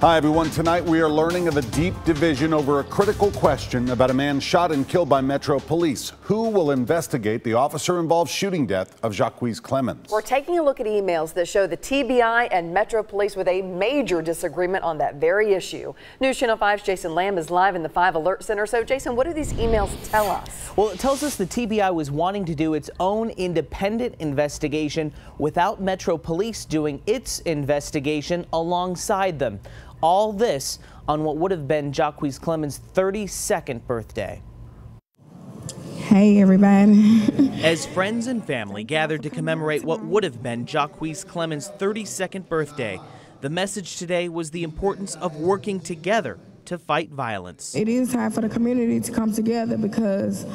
Hi, everyone. Tonight we are learning of a deep division over a critical question about a man shot and killed by Metro Police. Who will investigate the officer-involved shooting death of Jocques Clemmons? We're taking a look at emails that show the TBI and Metro Police with a major disagreement on that very issue. News Channel 5's Jason Lamb is live in the 5 Alert Center. So, Jason, what do these emails tell us? Well, it tells us the TBI was wanting to do its own independent investigation without Metro Police doing its investigation alongside them. All this on what would have been Jocques Clemmons' 32nd birthday. Hey, everybody. As friends and family gathered to commemorate what would have been Jocques Clemmons' 32nd birthday, the message today was the importance of working together to fight violence. It is time for the community to come together because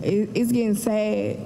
it's getting sad,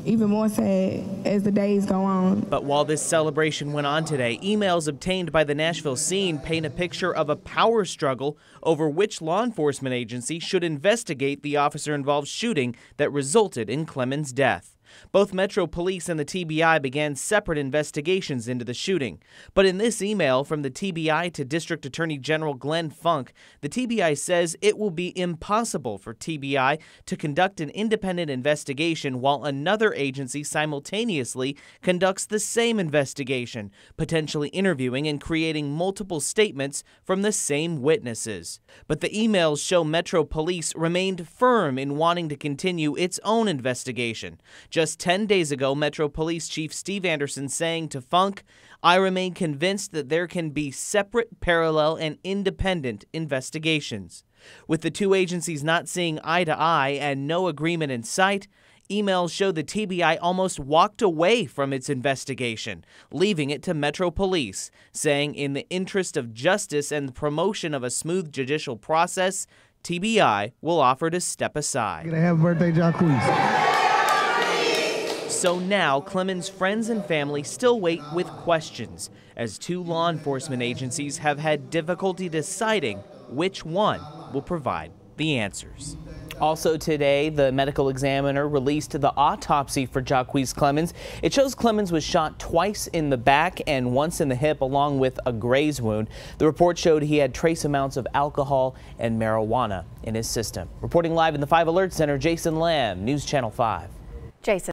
even more sad as the days go on. But while this celebration went on today, emails obtained by the Nashville scene paint a picture of a power struggle over which law enforcement agency should investigate the officer-involved shooting that resulted in Clemmons' death. Both Metro Police and the TBI began separate investigations into the shooting. But in this email from the TBI to District Attorney General Glenn Funk, the TBI says it will be impossible for TBI to conduct an independent investigation while another agency simultaneously conducts the same investigation, potentially interviewing and creating multiple statements from the same witnesses. But the emails show Metro Police remained firm in wanting to continue its own investigation. Just 10 days ago, Metro Police Chief Steve Anderson saying to Funk, "I remain convinced that there can be separate, parallel, and independent investigations." With the two agencies not seeing eye to eye and no agreement in sight, emails show the TBI almost walked away from its investigation, leaving it to Metro Police, saying in the interest of justice and the promotion of a smooth judicial process, TBI will offer to step aside. Happy birthday, Jocques. So now, Clemmons' friends and family still wait with questions, as two law enforcement agencies have had difficulty deciding which one will provide the answers. Also today, the medical examiner released the autopsy for Jocques Clemmons. It shows Clemmons was shot twice in the back and once in the hip, along with a graze wound. The report showed he had trace amounts of alcohol and marijuana in his system. Reporting live in the 5 Alert Center, Jason Lamb, News Channel 5. Jason.